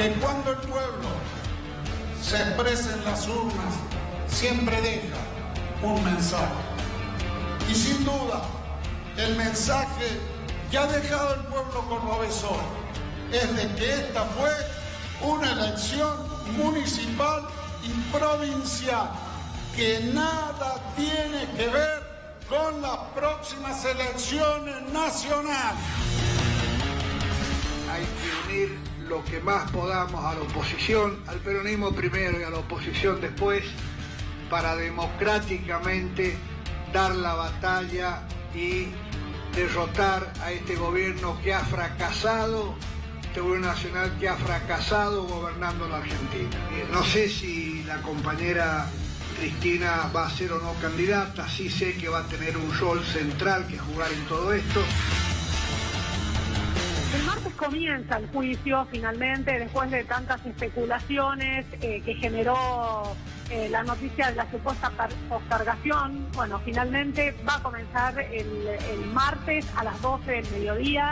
que cuando el pueblo se expresa en las urnas, siempre deja un mensaje. Y sin duda, el mensaje que ha dejado el pueblo cordobés hoy es de que esta fue una elección municipal y provincial que nada tiene que ver con las próximas elecciones nacionales. Hay que unir lo que más podamos a la oposición, al peronismo primero y a la oposición después, para democráticamente dar la batalla y derrotar a este gobierno que ha fracasado, este gobierno nacional que ha fracasado gobernando la Argentina. No sé si la compañera Cristina va a ser o no candidata, sí sé que va a tener un rol central que jugar en todo esto. El martes comienza el juicio finalmente, después de tantas especulaciones que generó la noticia de la supuesta postergación. Bueno, finalmente va a comenzar el martes a las 12 del mediodía.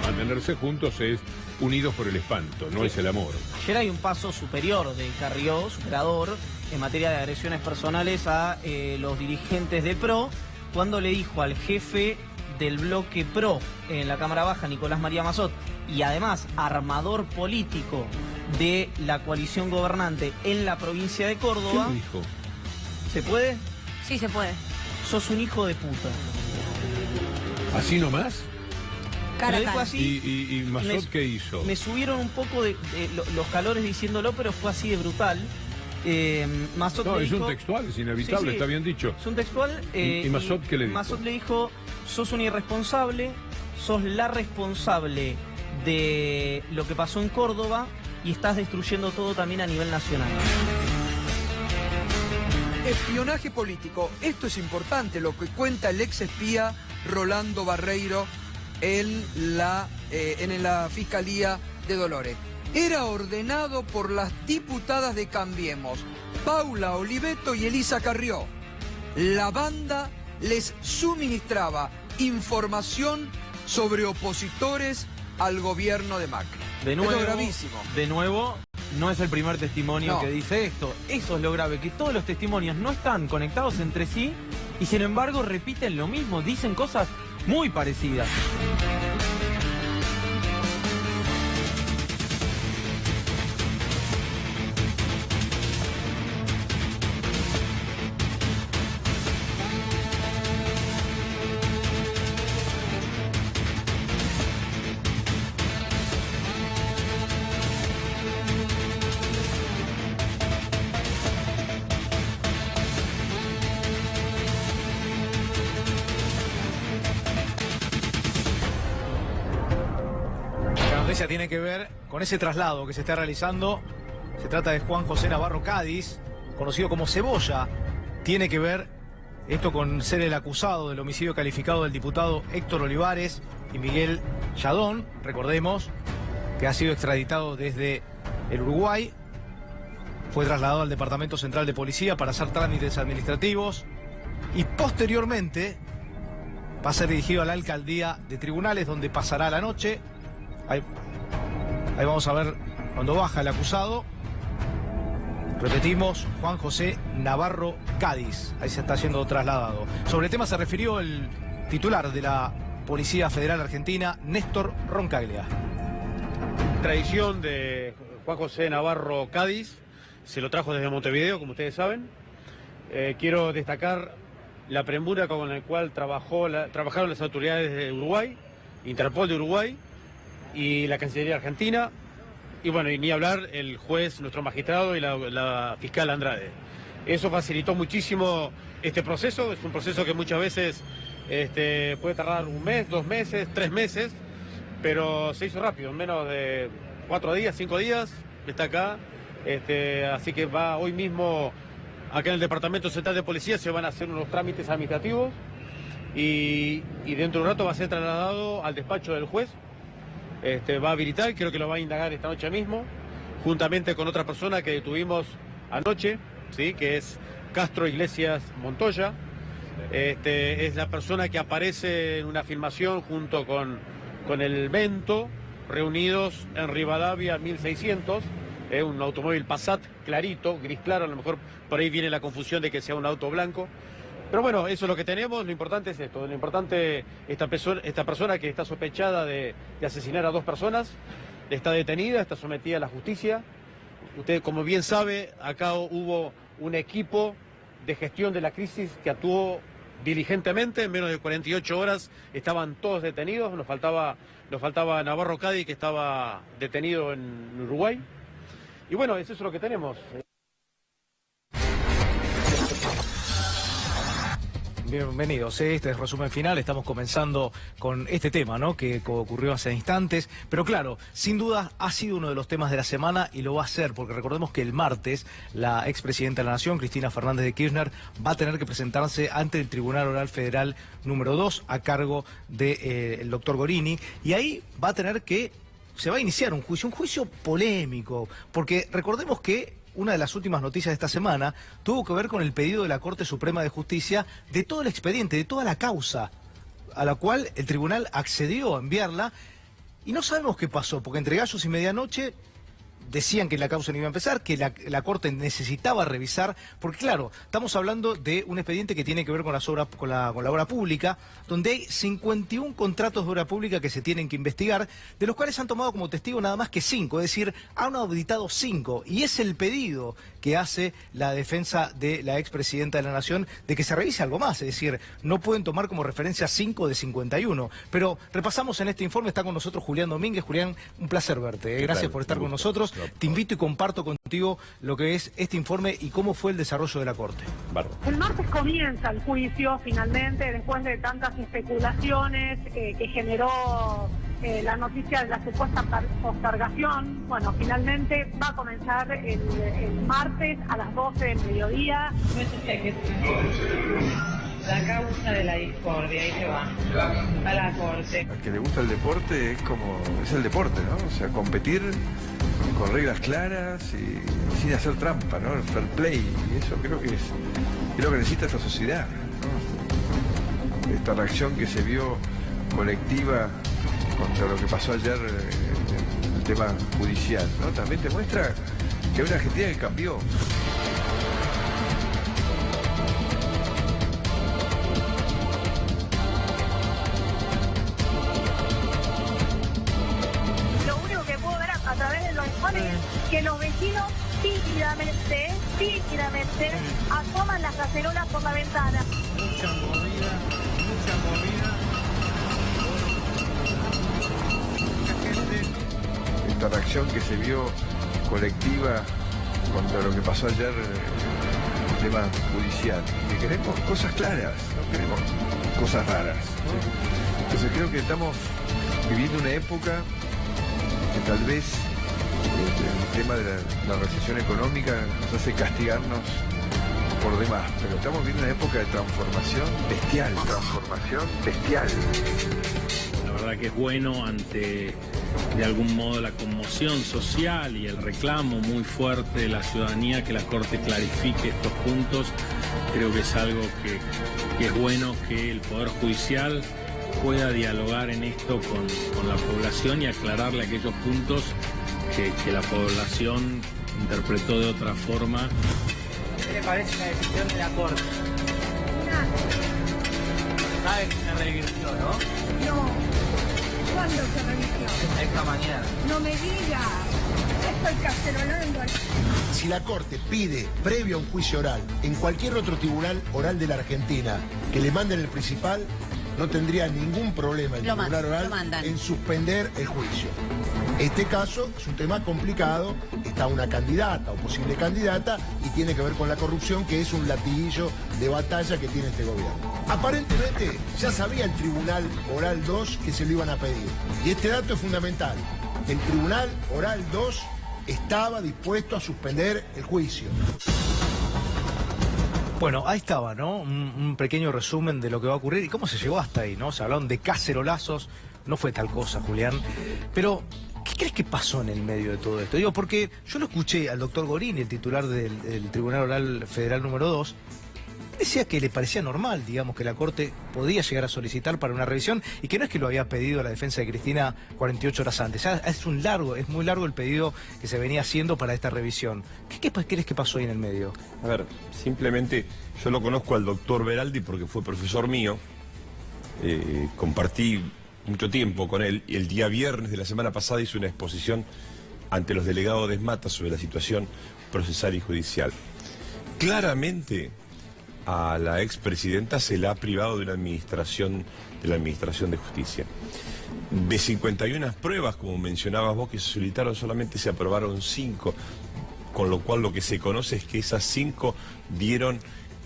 Mantenerse juntos es unidos por el espanto, no es el amor. Ayer hay un paso superior de Carrió, superador, en materia de agresiones personales a los dirigentes de PRO, cuando le dijo al jefe del bloque PRO en la Cámara Baja, Nicolás María Massot, y además armador político de la coalición gobernante en la provincia de Córdoba. ¿Qué dijo? ¿Se puede? Sí, se puede. Sos un hijo de puta. ¿Así nomás? Cara a Lo dijo cara. así. ¿Y Massot qué hizo? Me subieron un poco los calores diciéndolo, pero fue así de brutal. Massot No, le es dijo, un textual, es inevitable, Sí, sí. está bien dicho. Es un textual. ¿Y Massot qué le dijo? Massot le dijo, sos un irresponsable, sos la responsable de lo que pasó en Córdoba y estás destruyendo todo también a nivel nacional. Espionaje político. Esto es importante, lo que cuenta el ex espía Rolando Barreiro en la Fiscalía de Dolores. Era ordenado por las diputadas de Cambiemos, Paula Oliveto y Elisa Carrió. La banda les suministraba información sobre opositores al gobierno de Macri. De nuevo, Esto es gravísimo. De nuevo, no es el primer testimonio No. que dice esto. Eso es lo grave, que todos los testimonios no están conectados entre sí y sin embargo repiten lo mismo, dicen cosas muy parecidas. La noticia tiene que ver con ese traslado que se está realizando. Se trata de Juan José Navarro Cádiz, conocido como Cebolla. Tiene que ver esto con ser el acusado del homicidio calificado del diputado Héctor Olivares y Miguel Yadón. Recordemos que ha sido extraditado desde el Uruguay. Fue trasladado al Departamento Central de Policía para hacer trámites administrativos y posteriormente va a ser dirigido a la Alcaldía de Tribunales, donde pasará la noche. Ahí vamos a ver cuando baja el acusado. Repetimos, Juan José Navarro Cádiz. Ahí se está siendo trasladado. Sobre el tema se refirió el titular de la Policía Federal Argentina, Néstor Roncaglia. Tradición de Juan José Navarro Cádiz, se lo trajo desde Montevideo, como ustedes saben. Quiero destacar la premura con la cual trabajaron las autoridades de Uruguay, Interpol de Uruguay y la Cancillería Argentina, y bueno, y ni hablar el juez, nuestro magistrado y la fiscal Andrade. Eso facilitó muchísimo este proceso. Es un proceso que muchas veces puede tardar un mes, 2 meses, 3 meses, pero se hizo rápido, en menos de 4 días, 5 días, está acá. Así que va hoy mismo acá en el Departamento Central de Policía, se van a hacer unos trámites administrativos y dentro de un rato va a ser trasladado al despacho del juez. Va a habilitar, creo que lo va a indagar esta noche mismo, juntamente con otra persona que detuvimos anoche, ¿sí? Que es Castro Iglesias Montoya. Es la persona que aparece en una filmación junto con el Bento, reunidos en Rivadavia 1600, un automóvil Passat clarito, gris claro, a lo mejor por ahí viene la confusión de que sea un auto blanco. Pero bueno, eso es lo que tenemos, lo importante es esto, lo importante, esta persona que está sospechada de asesinar a 2 personas, está detenida, está sometida a la justicia. Usted, como bien sabe, acá hubo un equipo de gestión de la crisis que actuó diligentemente, en menos de 48 horas estaban todos detenidos, nos faltaba Navarro Cádiz, que estaba detenido en Uruguay. Y bueno, eso es lo que tenemos. Bienvenidos, este es el resumen final, estamos comenzando con este tema, ¿no?, que ocurrió hace instantes, pero claro, sin duda ha sido uno de los temas de la semana y lo va a ser, porque recordemos que el martes la expresidenta de la Nación, Cristina Fernández de Kirchner, va a tener que presentarse ante el Tribunal Oral Federal número 2 a cargo del doctor Gorini, y ahí va a tener que, se va a iniciar un juicio polémico, porque recordemos que una de las últimas noticias de esta semana tuvo que ver con el pedido de la Corte Suprema de Justicia de todo el expediente, de toda la causa, a la cual el tribunal accedió a enviarla, y no sabemos qué pasó, porque entre gallos y medianoche decían que la causa no iba a empezar, que la Corte necesitaba revisar, porque claro, estamos hablando de un expediente que tiene que ver con la obra pública, donde hay 51 contratos de obra pública que se tienen que investigar, de los cuales han tomado como testigo nada más que 5, es decir, han auditado 5, y es el pedido que hace la defensa de la expresidenta de la Nación de que se revise algo más, es decir, no pueden tomar como referencia 5 de 51. Pero repasamos en este informe, está con nosotros Julián Domínguez. Julián, un placer verte, gracias por estar con nosotros. Te invito y comparto contigo lo que es este informe y cómo fue el desarrollo de la Corte. El martes comienza el juicio, finalmente, después de tantas especulaciones que generó la noticia de la supuesta postergación. Bueno, finalmente va a comenzar el martes a las 12 del mediodía. La causa de la discordia, ahí se va, a la Corte. Al que le gusta el deporte es el deporte, ¿no? O sea, competir con reglas claras y sin hacer trampa, ¿no? El fair play, y eso creo que es lo que necesita esta sociedad, ¿no? Esta reacción que se vio colectiva contra lo que pasó ayer en el tema judicial, ¿no? También te muestra que hay una Argentina que cambió. Que los vecinos tímidamente asoman las cacerolas por la ventana. Mucha movida. Esta reacción que se vio colectiva contra lo que pasó ayer en el tema judicial. Que queremos cosas claras, no queremos cosas raras, ¿sí? Entonces creo que estamos viviendo una época que tal vez el tema de la recesión económica nos hace castigarnos por demás, pero estamos viviendo una época de transformación bestial. La verdad que es bueno ante, de algún modo, la conmoción social y el reclamo muy fuerte de la ciudadanía que la Corte clarifique estos puntos. Creo que es algo que es bueno que el Poder Judicial pueda dialogar en esto con la población y aclararle aquellos puntos que la población interpretó de otra forma. ¿Qué le parece la decisión de la Corte? ¿Sabe que se revirtió, no? No. ¿Cuándo se revirtió? Esta mañana. No me digas. Estoy cacerolando. Si la Corte pide, previo a un juicio oral, en cualquier otro tribunal oral de la Argentina, que le manden el principal, no tendría ningún problema el tribunal oral en suspender el juicio. Este caso es un tema complicado, está una candidata o posible candidata y tiene que ver con la corrupción, que es un latiguillo de batalla que tiene este gobierno. Aparentemente ya sabía el Tribunal Oral 2 que se lo iban a pedir. Y este dato es fundamental. El Tribunal Oral 2 estaba dispuesto a suspender el juicio. Bueno, ahí estaba, ¿no? Un pequeño resumen de lo que va a ocurrir y cómo se llegó hasta ahí, ¿no? Se hablaron de cacerolazos, no fue tal cosa, Julián. Pero, ¿qué crees que pasó en el medio de todo esto? Digo, porque yo lo escuché al doctor Gorini, el titular del Tribunal Oral Federal número 2, decía que le parecía normal, digamos, que la Corte podía llegar a solicitar para una revisión y que no es que lo había pedido la defensa de Cristina 48 horas antes. Es muy largo el pedido que se venía haciendo para esta revisión. ¿Qué crees que pasó ahí en el medio? A ver, simplemente yo lo conozco al doctor Beraldi porque fue profesor mío, compartí mucho tiempo con él y el día viernes de la semana pasada hizo una exposición ante los delegados de ESMATA sobre la situación procesal y judicial. Claramente a la expresidenta se la ha privado de la Administración de Justicia. De 51 pruebas, como mencionabas vos, que se solicitaron, solamente se aprobaron 5, con lo cual lo que se conoce es que esas 5 dieron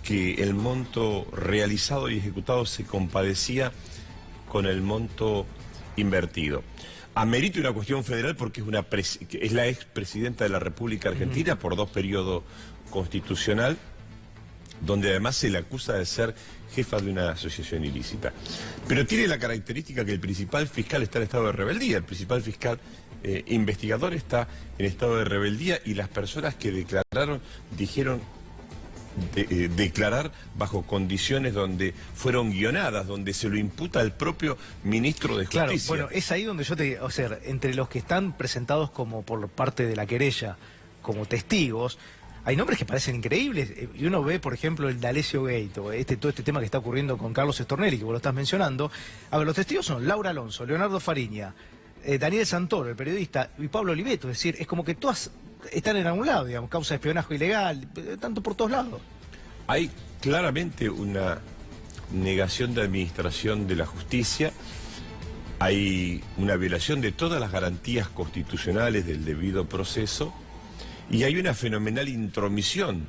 que el monto realizado y ejecutado se compadecía con el monto invertido. Amerita una cuestión federal porque es la expresidenta de la República Argentina por 2 periodos constitucional, donde además se le acusa de ser jefa de una asociación ilícita. Pero tiene la característica que el principal fiscal está en estado de rebeldía, el principal fiscal investigador está en estado de rebeldía y las personas que declararon dijeron declarar bajo condiciones donde fueron guionadas, donde se lo imputa al propio ministro de Justicia. Claro, bueno, es ahí donde o sea, entre los que están presentados como por parte de la querella, como testigos, hay nombres que parecen increíbles, y uno ve, por ejemplo, el D'Alessio Gate, o todo este tema que está ocurriendo con Carlos Stornelli, que vos lo estás mencionando. A ver, los testigos son Laura Alonso, Leonardo Fariña, Daniel Santoro, el periodista, y Pablo Oliveto. Es decir, es como que todas están en algún lado, digamos, causa de espionaje ilegal, tanto por todos lados. Hay claramente una negación de administración de la justicia, hay una violación de todas las garantías constitucionales del debido proceso, y hay una fenomenal intromisión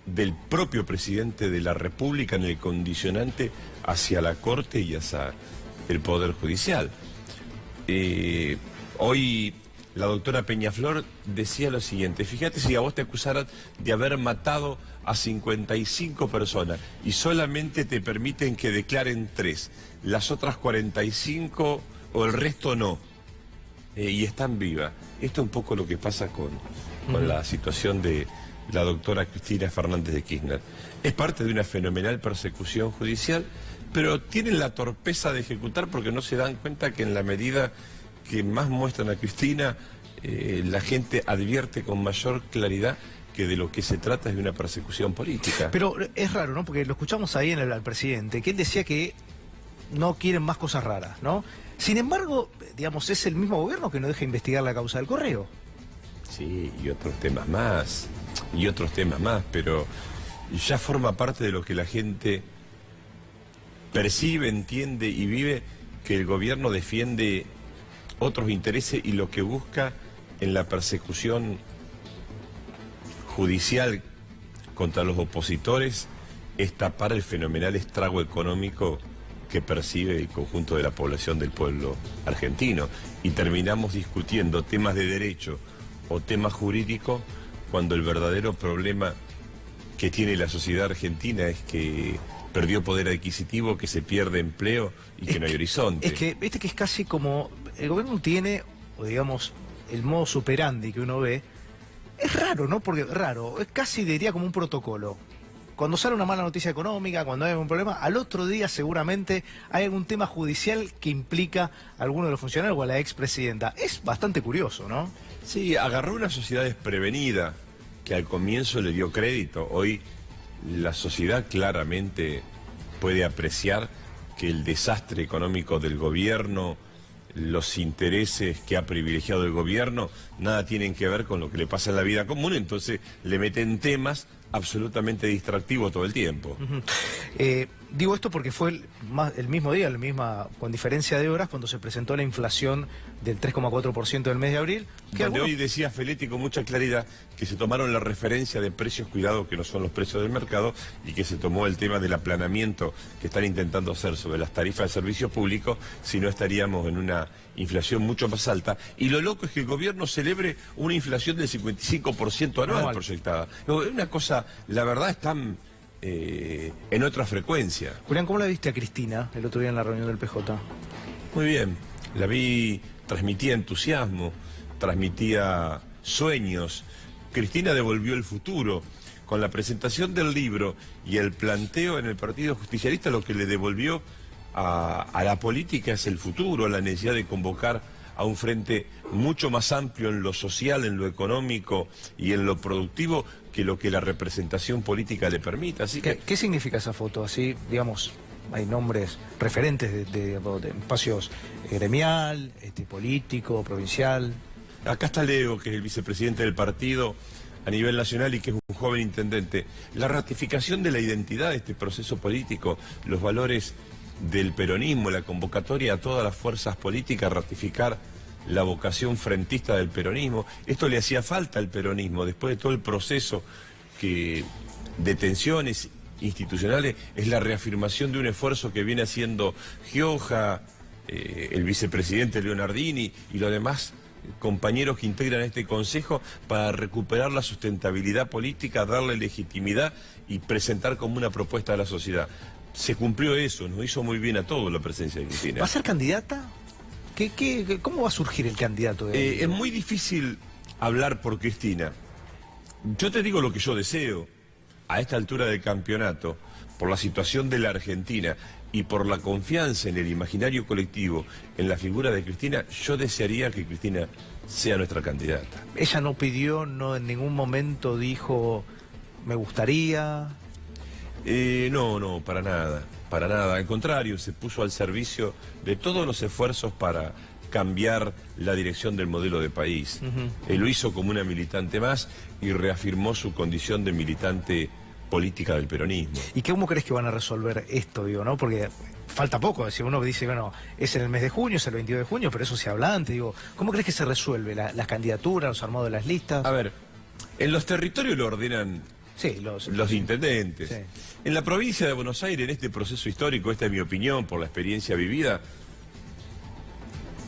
del propio presidente de la República en el condicionante hacia la Corte y hacia el Poder Judicial. Hoy la doctora Peñaflor decía lo siguiente: fíjate, si a vos te acusaran de haber matado a 55 personas y solamente te permiten que declaren 3, las otras 45 o el resto no, y están vivas. Esto es un poco lo que pasa con la situación de la doctora Cristina Fernández de Kirchner. Es parte de una fenomenal persecución judicial, pero tienen la torpeza de ejecutar porque no se dan cuenta que en la medida que más muestran a Cristina, la gente advierte con mayor claridad que de lo que se trata es de una persecución política. Pero es raro, ¿no? Porque lo escuchamos ahí al presidente, que él decía que no quieren más cosas raras, ¿no? Sin embargo, digamos, es el mismo gobierno que no deja investigar la causa del Correo. Sí, y otros temas más, pero ya forma parte de lo que la gente percibe, entiende y vive, que el gobierno defiende otros intereses y lo que busca en la persecución judicial contra los opositores es tapar el fenomenal estrago económico que percibe el conjunto de la población del pueblo argentino. Y terminamos discutiendo temas de derecho o temas jurídicos cuando el verdadero problema que tiene la sociedad argentina es que perdió poder adquisitivo, que se pierde empleo y que no hay horizonte. Es que, viste que es casi como el gobierno tiene, o digamos, el modo superandi que uno ve, es raro, ¿no? Porque raro, es casi diría como un protocolo. Cuando sale una mala noticia económica, cuando hay algún problema, al otro día seguramente hay algún tema judicial que implica a alguno de los funcionarios o a la expresidenta. Es bastante curioso, ¿no? Sí, agarró una sociedad desprevenida que al comienzo le dio crédito. Hoy la sociedad claramente puede apreciar que el desastre económico del gobierno, los intereses que ha privilegiado el gobierno, nada tienen que ver con lo que le pasa en la vida común, entonces le meten temas absolutamente distractivos todo el tiempo. Digo esto porque fue el mismo día, con diferencia de horas, cuando se presentó la inflación del 3,4% del mes de abril. Donde hoy decía Feletti con mucha claridad que se tomaron la referencia de precios, cuidado, que no son los precios del mercado, y que se tomó el tema del aplanamiento que están intentando hacer sobre las tarifas de servicios públicos, si no estaríamos en una inflación mucho más alta. Y lo loco es que el gobierno celebre una inflación del 55% anual proyectada. No, es una cosa, la verdad, están en otra frecuencia. Julián, ¿cómo la viste a Cristina el otro día en la reunión del PJ? Muy bien, la vi, transmitía entusiasmo, transmitía sueños. Cristina devolvió el futuro. con la presentación del libro y el planteo en el Partido Justicialista, lo que le devolvió a la política es el futuro, la necesidad de convocar a un frente mucho más amplio en lo social, en lo económico y en lo productivo que lo que la representación política le permita. Así que... ¿Qué significa esa foto? Así, digamos, hay nombres referentes de espacios gremial, político, provincial. Acá está Leo, que es el vicepresidente del partido a nivel nacional y que es un joven intendente. La ratificación de la identidad de este proceso político, los valores del peronismo, la convocatoria a todas las fuerzas políticas a ratificar la vocación frentista del peronismo. Esto le hacía falta al peronismo después de todo el proceso de tensiones institucionales. Es la reafirmación de un esfuerzo que viene haciendo Gioja, el vicepresidente Leonardini y los demás compañeros que integran este consejo para recuperar la sustentabilidad política, darle legitimidad y presentar como una propuesta a la sociedad. Se cumplió eso, nos hizo muy bien a todos la presencia de Cristina. ¿Va a ser candidata? ¿Cómo va a surgir el candidato? Es muy difícil hablar por Cristina. Yo te digo lo que yo deseo a esta altura del campeonato, por la situación de la Argentina y por la confianza en el imaginario colectivo, en la figura de Cristina. Yo desearía que Cristina sea nuestra candidata. ¿Ella no pidió, no en ningún momento dijo, me gustaría? No, para nada, para nada. Al contrario, se puso al servicio de todos los esfuerzos para cambiar la dirección del modelo de país. Él lo hizo como una militante más y reafirmó su condición de militante política del peronismo. ¿Y cómo crees que van a resolver esto, digo, no? Porque falta poco, si uno dice, bueno, es en el mes de junio, es el 22 de junio, pero eso se habla antes, digo, ¿cómo crees que se resuelve las candidaturas, los armados de las listas? A ver, en los territorios lo ordenan los intendentes. Sí. En la provincia de Buenos Aires, en este proceso histórico, esta es mi opinión por la experiencia vivida,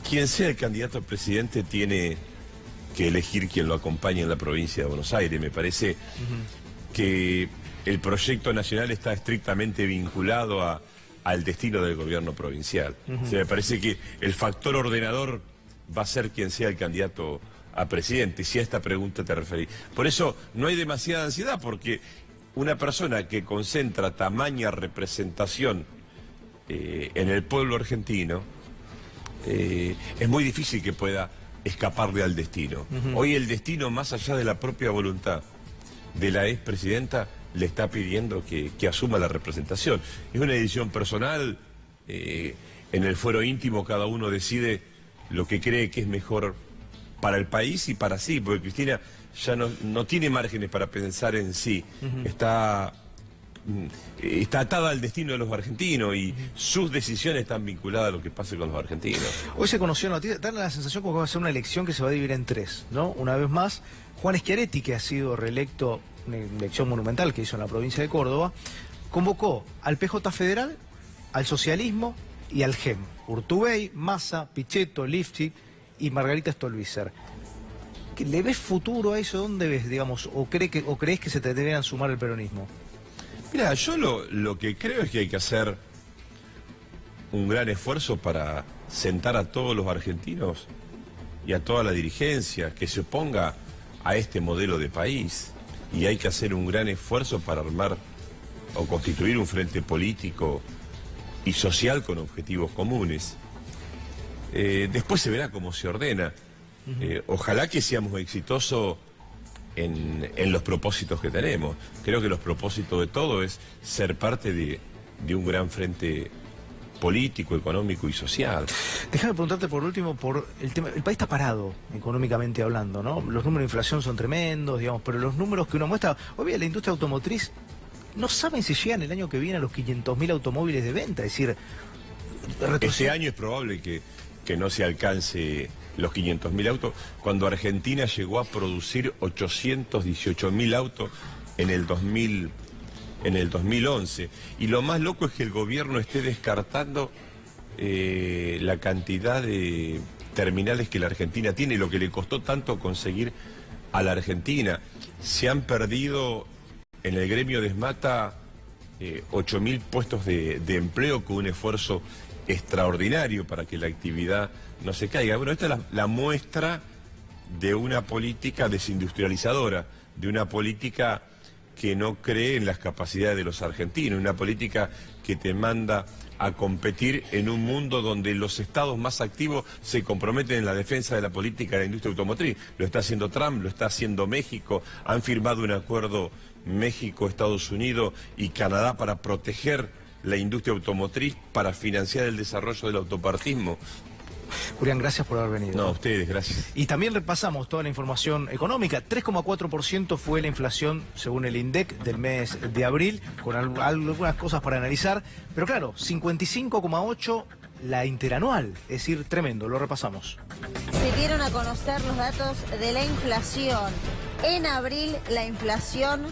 quien sea el candidato a presidente tiene que elegir quien lo acompañe en la provincia de Buenos Aires. Me parece que el proyecto nacional está estrictamente vinculado al destino del gobierno provincial. O sea, me parece que el factor ordenador va a ser quien sea el candidato a presidente, si a esta pregunta te referís. Por eso no hay demasiada ansiedad, porque una persona que concentra tamaña representación en el pueblo argentino, es muy difícil que pueda escaparle al destino. Hoy el destino, más allá de la propia voluntad de la expresidenta, le está pidiendo que asuma la representación. Es una decisión personal, en el fuero íntimo cada uno decide lo que cree que es mejor para el país y para sí, porque Cristina ya no tiene márgenes para pensar en sí, está atada al destino de los argentinos y sus decisiones están vinculadas a lo que pase con los argentinos. Hoy se conoció noticia, da la sensación como que va a ser una elección que se va a dividir en tres, ¿no? Una vez más, Juan Schiaretti, que ha sido reelecto, una elección monumental que hizo en la provincia de Córdoba, convocó al PJ Federal, al socialismo y al GEM. Urtubey, Massa, Pichetto, Lifchitz y Margarita Stolbizer. ¿Le ves futuro a eso? ¿Dónde ves, digamos? ¿O crees que se te deberían sumar el peronismo? Mira, yo lo que creo es que hay que hacer un gran esfuerzo para sentar a todos los argentinos y a toda la dirigencia que se oponga a este modelo de país. Y hay que hacer un gran esfuerzo para armar o constituir un frente político y social con objetivos comunes. Después se verá cómo se ordena. Ojalá que seamos exitosos en los propósitos que tenemos. Creo que los propósitos de todo es ser parte de un gran frente político, económico y social. Déjame preguntarte por último por el tema. El país está parado, económicamente hablando, ¿no? Los números de inflación son tremendos, digamos, pero los números que uno muestra, hoy día la industria automotriz no saben si llegan el año que viene a los 500.000 automóviles de venta, es decir, este año es probable que no se alcance los 500.000 autos, cuando Argentina llegó a producir 818.000 autos en el 2011. Y lo más loco es que el gobierno esté descartando la cantidad de terminales que la Argentina tiene, lo que le costó tanto conseguir a la Argentina. Se han perdido en el gremio de Esmata 8.000 puestos de empleo con un esfuerzo extraordinario para que la actividad no se caiga. Bueno, esta es la muestra de una política desindustrializadora, de una política que no cree en las capacidades de los argentinos, una política que te manda a competir en un mundo donde los estados más activos se comprometen en la defensa de la política de la industria automotriz. Lo está haciendo Trump, lo está haciendo México, han firmado un acuerdo México, Estados Unidos y Canadá para proteger la industria automotriz, para financiar el desarrollo del autopartismo. Julián, gracias por haber venido. No, a ustedes, gracias. Y también repasamos toda la información económica. 3,4% fue la inflación según el INDEC del mes de abril, con algunas cosas para analizar. Pero claro, 55,8% la interanual, es decir, tremendo, lo repasamos. Se dieron a conocer los datos de la inflación. En abril la inflación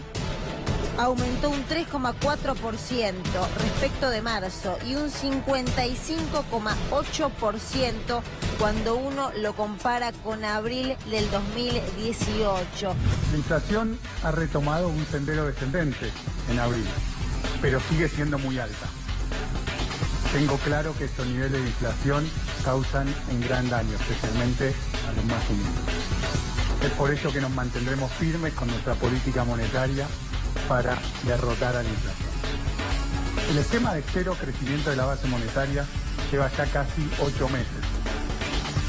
aumentó un 3,4% respecto de marzo y un 55,8% cuando uno lo compara con abril del 2018. La inflación ha retomado un sendero descendente en abril, pero sigue siendo muy alta. Tengo claro que estos niveles de inflación causan un gran daño, especialmente a los más humildes. Es por ello que nos mantendremos firmes con nuestra política monetaria para derrotar a la inflación. El esquema de cero crecimiento de la base monetaria lleva ya casi 8 meses.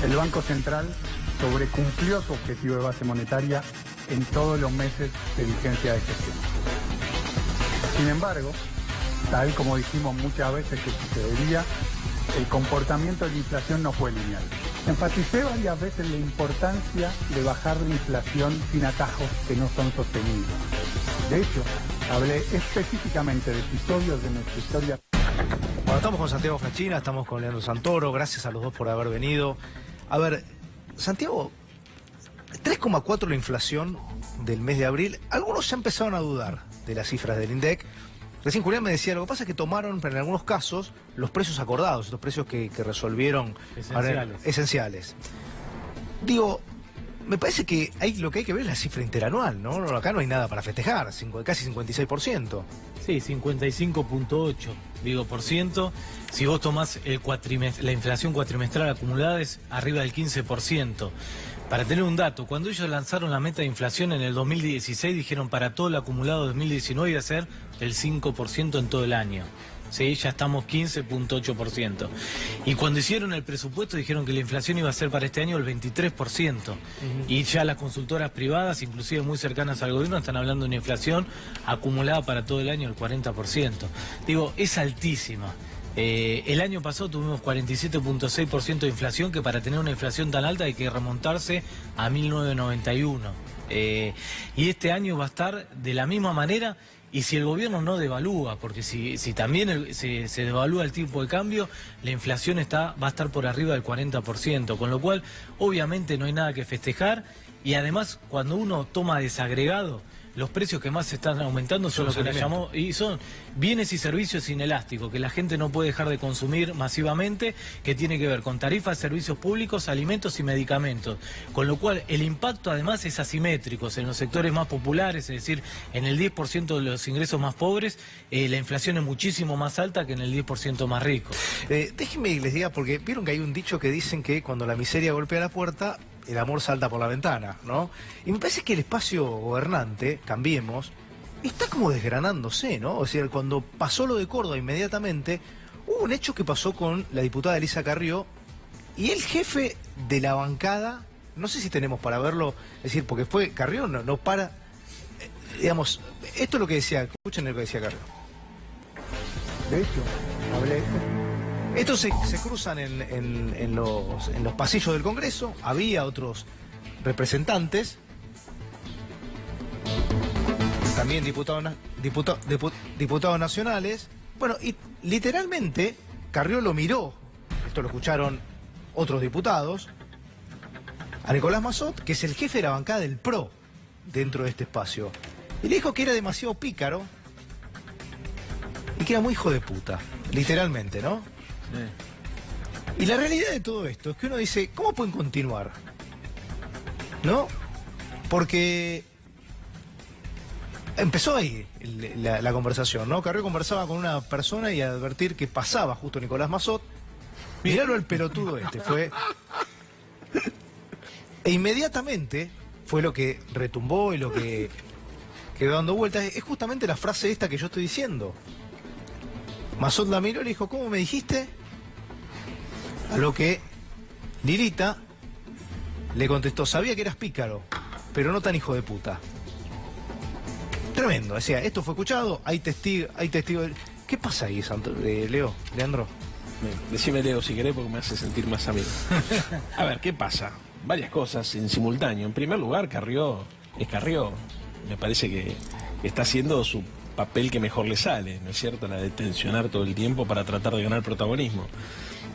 El Banco Central sobrecumplió su objetivo de base monetaria en todos los meses de vigencia de este esquema. Sin embargo, tal como dijimos muchas veces que sucedería, el comportamiento de la inflación no fue lineal. Enfaticé varias veces la importancia de bajar la inflación sin atajos que no son sostenibles. De hecho, hablé específicamente de episodios de nuestra historia. Bueno, estamos con Santiago Facchina, estamos con Leandro Santoro, gracias a los dos por haber venido. A ver, Santiago, 3,4 la inflación del mes de abril. Algunos ya empezaron a dudar de las cifras del INDEC. Recién Julián me decía, lo que pasa es que tomaron, pero en algunos casos, los precios acordados, los precios que resolvieron esenciales. Digo, me parece que lo que hay que ver es la cifra interanual, ¿no? Acá no hay nada para festejar, casi 56%. Sí, 55,8%. Si vos tomás la inflación cuatrimestral acumulada es arriba del 15%. Para tener un dato, cuando ellos lanzaron la meta de inflación en el 2016, dijeron para todo el acumulado de 2019 iba a ser el 5% en todo el año. Sí, ya estamos 15,8%. Y cuando hicieron el presupuesto dijeron que la inflación iba a ser para este año el 23%. Y ya las consultoras privadas, inclusive muy cercanas al gobierno, están hablando de una inflación acumulada para todo el año el 40%. Digo, es altísima. El año pasado tuvimos 47,6% de inflación, que para tener una inflación tan alta hay que remontarse a 1991. Y este año va a estar de la misma manera. Y si el gobierno no devalúa, porque si también se devalúa el tipo de cambio, la inflación va a estar por arriba del 40%, con lo cual obviamente no hay nada que festejar. Y además, cuando uno toma desagregado, los precios que más se están aumentando son los que le llamó, y son bienes y servicios inelásticos, que la gente no puede dejar de consumir masivamente, que tiene que ver con tarifas, servicios públicos, alimentos y medicamentos. Con lo cual, el impacto además es asimétrico. En los sectores más populares, es decir, en el 10% de los ingresos más pobres, la inflación es muchísimo más alta que en el 10% más rico. Déjenme que les diga, porque vieron que hay un dicho que dicen que cuando la miseria golpea la puerta, el amor salta por la ventana, ¿no? Y me parece que el espacio gobernante, Cambiemos, está como desgranándose, ¿no? O sea, cuando pasó lo de Córdoba inmediatamente, hubo un hecho que pasó con la diputada Elisa Carrió y el jefe de la bancada, no sé si tenemos para verlo, es decir, porque fue Carrió, no para, digamos, esto es lo que decía, escuchen lo que decía Carrió. De hecho, hablé... Estos se cruzan en los pasillos del Congreso, había otros representantes, también diputados nacionales. Bueno, y literalmente Carrió lo miró, esto lo escucharon otros diputados, a Nicolás Massot, que es el jefe de la bancada del PRO dentro de este espacio, y le dijo que era demasiado pícaro y que era muy hijo de puta, literalmente, ¿no? Y la realidad de todo esto es que uno dice, ¿cómo pueden continuar? ¿No? Porque empezó ahí la conversación, ¿no? Carrió conversaba con una persona y advertir que pasaba justo Nicolás Massot. Miralo el pelotudo este, fue... E inmediatamente fue lo que retumbó y lo que quedó dando vueltas. Es justamente la frase esta que yo estoy diciendo. Mazot la miró y le dijo, ¿cómo me dijiste? A lo que Lilita le contestó, sabía que eras pícaro, pero no tan hijo de puta. Tremendo, decía, esto fue escuchado, hay testigo. ¿Qué pasa ahí, Leo, Leandro? Decime Leo si querés porque me hace sentir más amigo. A ver, ¿qué pasa? Varias cosas en simultáneo. En primer lugar, Carrió es Carrió. Me parece que está haciendo su papel que mejor le sale, ¿no es cierto? La de tensionar todo el tiempo para tratar de ganar protagonismo.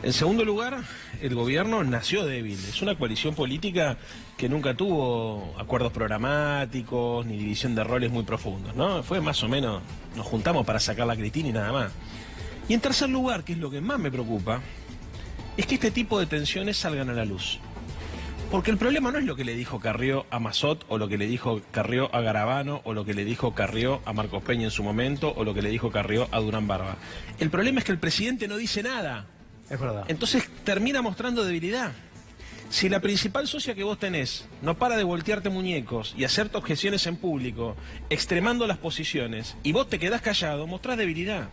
En segundo lugar, el gobierno nació débil. Es una coalición política que nunca tuvo acuerdos programáticos ni división de roles muy profundos, ¿no? Fue más o menos, nos juntamos para sacar a Cristina y nada más. Y en tercer lugar, que es lo que más me preocupa, es que este tipo de tensiones salgan a la luz. Porque el problema no es lo que le dijo Carrió a Mazot, o lo que le dijo Carrió a Garabano, o lo que le dijo Carrió a Marcos Peña en su momento, o lo que le dijo Carrió a Durán Barba. El problema es que el presidente no dice nada. Es verdad. Entonces termina mostrando debilidad. Si la principal socia que vos tenés no para de voltearte muñecos y hacerte objeciones en público, extremando las posiciones, y vos te quedás callado, mostrás debilidad.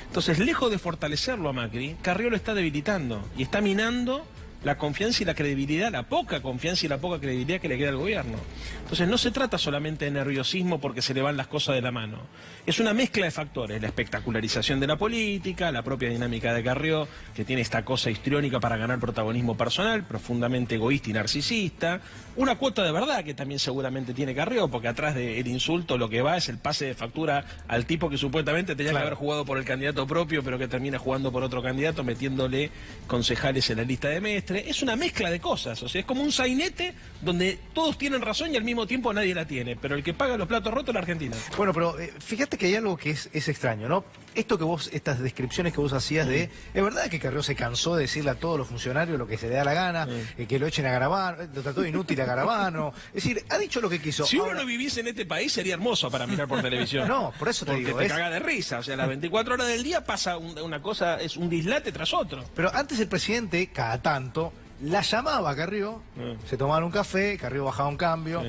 Entonces, lejos de fortalecerlo a Macri, Carrió lo está debilitando y está minando la confianza y la credibilidad, la poca confianza y la poca credibilidad que le queda al gobierno. Entonces no se trata solamente de nerviosismo porque se le van las cosas de la mano. Es una mezcla de factores, la espectacularización de la política, la propia dinámica de Carrió, que tiene esta cosa histriónica para ganar protagonismo personal, profundamente egoísta y narcisista, una cuota de verdad que también seguramente tiene Carrió, porque atrás del insulto lo que va es el pase de factura al tipo que supuestamente tenía que haber jugado por el candidato propio, pero que termina jugando por otro candidato, metiéndole concejales en la lista de Mestre. Es una mezcla de cosas, o sea, es como un sainete donde todos tienen razón y al mismo tiempo nadie la tiene, pero el que paga los platos rotos es la Argentina. Bueno, pero fíjate que hay algo que es extraño, ¿no? Esto que vos, estas descripciones que vos hacías de, es verdad que Carrió se cansó de decirle a todos los funcionarios lo que se le da la gana, que lo echen a Garabano, lo trató de inútil a Garabano, es decir, ha dicho lo que quiso. Si uno no viviese en este país sería hermoso para mirar por televisión. No, por eso te digo. Porque te caga de risa, o sea, las 24 horas del día pasa una cosa, es un dislate tras otro. Pero antes el presidente, cada tanto, la llamaba a Carrió, se tomaban un café, Carrió bajaba un cambio,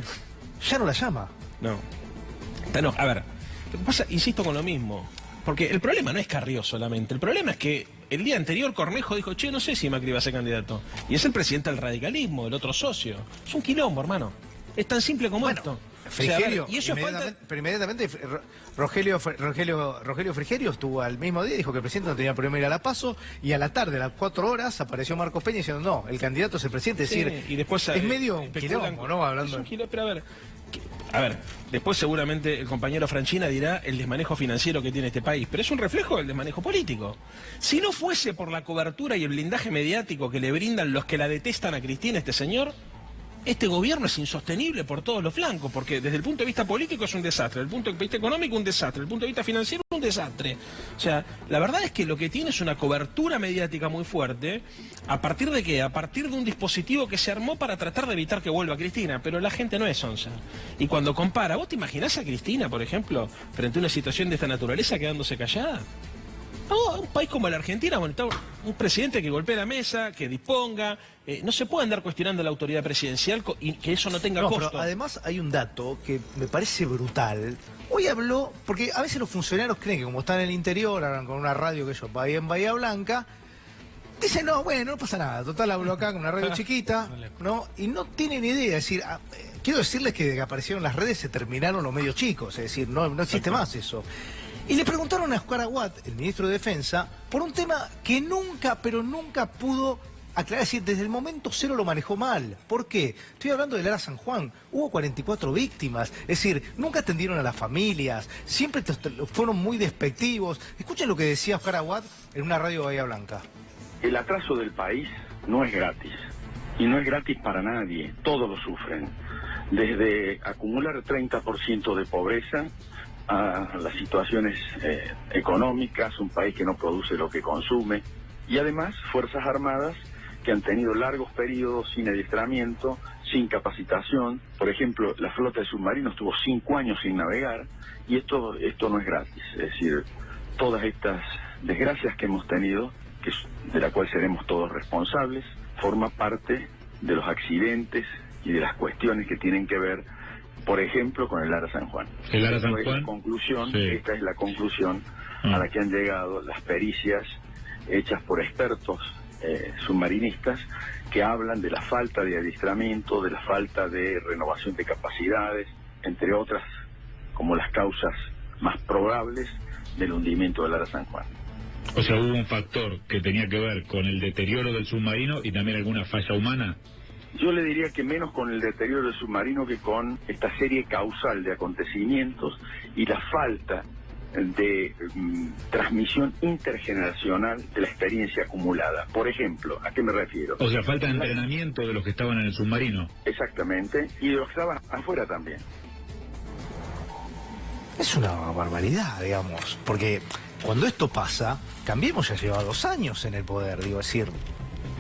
ya no la llama. No. A ver, lo que pasa, insisto con lo mismo, porque el problema no es Carrió solamente, el problema es que el día anterior Cornejo dijo, che, no sé si Macri va a ser candidato, y es el presidente del radicalismo, el otro socio. Es un quilombo, hermano. Es tan simple como esto. Frigerio, o sea, y eso pero inmediatamente Rogelio Frigerio estuvo al mismo día, dijo que el presidente no tenía problema de ir a la PASO, y a la tarde, a las 4 horas, apareció Marcos Peña diciendo, no, el candidato es el presidente. Es decir, y después, es medio un quilombo, ¿no? Hablando. Es un quilombo, pero a ver, después seguramente el compañero Franchina dirá el desmanejo financiero que tiene este país, pero es un reflejo del desmanejo político. Si no fuese por la cobertura y el blindaje mediático que le brindan los que la detestan a Cristina, este señor, este gobierno es insostenible por todos los flancos, porque desde el punto de vista político es un desastre, desde el punto de vista económico un desastre, desde el punto de vista financiero un desastre. O sea, la verdad es que lo que tiene es una cobertura mediática muy fuerte. ¿A partir de qué? A partir de un dispositivo que se armó para tratar de evitar que vuelva Cristina, pero la gente no es onza. Y cuando compara, ¿vos te imaginás a Cristina, por ejemplo, frente a una situación de esta naturaleza quedándose callada? No, un país como la Argentina, bueno, está un presidente que golpee la mesa, que disponga, no se puede andar cuestionando la autoridad presidencial y que eso no tenga costo. Pero además hay un dato que me parece brutal. Hoy habló, porque a veces los funcionarios creen que como están en el interior, hablan con una radio que ellos va en Bahía Blanca, dicen, no, bueno, no pasa nada, total hablo acá con una radio chiquita, ¿no? Y no tienen idea, es decir, quiero decirles que desde que aparecieron las redes se terminaron los medios chicos, es decir, no existe más eso. Y le preguntaron a Oscar Aguad, el ministro de Defensa, por un tema que nunca, pero nunca pudo aclarar. Es decir, desde el momento cero lo manejó mal. ¿Por qué? Estoy hablando del Ara San Juan. Hubo 44 víctimas. Es decir, nunca atendieron a las familias. Siempre fueron muy despectivos. Escuchen lo que decía Oscar Aguad en una radio de Bahía Blanca. El atraso del país no es gratis. Y no es gratis para nadie. Todos lo sufren. Desde acumular 30% de pobreza a las situaciones económicas, un país que no produce lo que consume, y además Fuerzas Armadas que han tenido largos periodos sin adiestramiento, sin capacitación. Por ejemplo, la flota de submarinos tuvo 5 años sin navegar, y esto no es gratis. Es decir, todas estas desgracias que hemos tenido, de la cual seremos todos responsables, forma parte de los accidentes y de las cuestiones que tienen que ver por ejemplo, con el Ara San Juan. El Ara San Esta es Juan. la conclusión, Sí. esta es la conclusión a la que han llegado las pericias hechas por expertos submarinistas que hablan de la falta de adiestramiento, de la falta de renovación de capacidades, entre otras, como las causas más probables del hundimiento del Ara San Juan. O sea, hubo un factor que tenía que ver con el deterioro del submarino y también alguna falla humana. Yo le diría que menos con el deterioro del submarino que con esta serie causal de acontecimientos y la falta de transmisión intergeneracional de la experiencia acumulada. Por ejemplo, ¿a qué me refiero? O sea, falta de entrenamiento de los que estaban en el submarino. Exactamente, y de los que estaban afuera también. Es una barbaridad, digamos, porque cuando esto pasa, Cambiemos ya lleva 2 años en el poder, digo, es decir,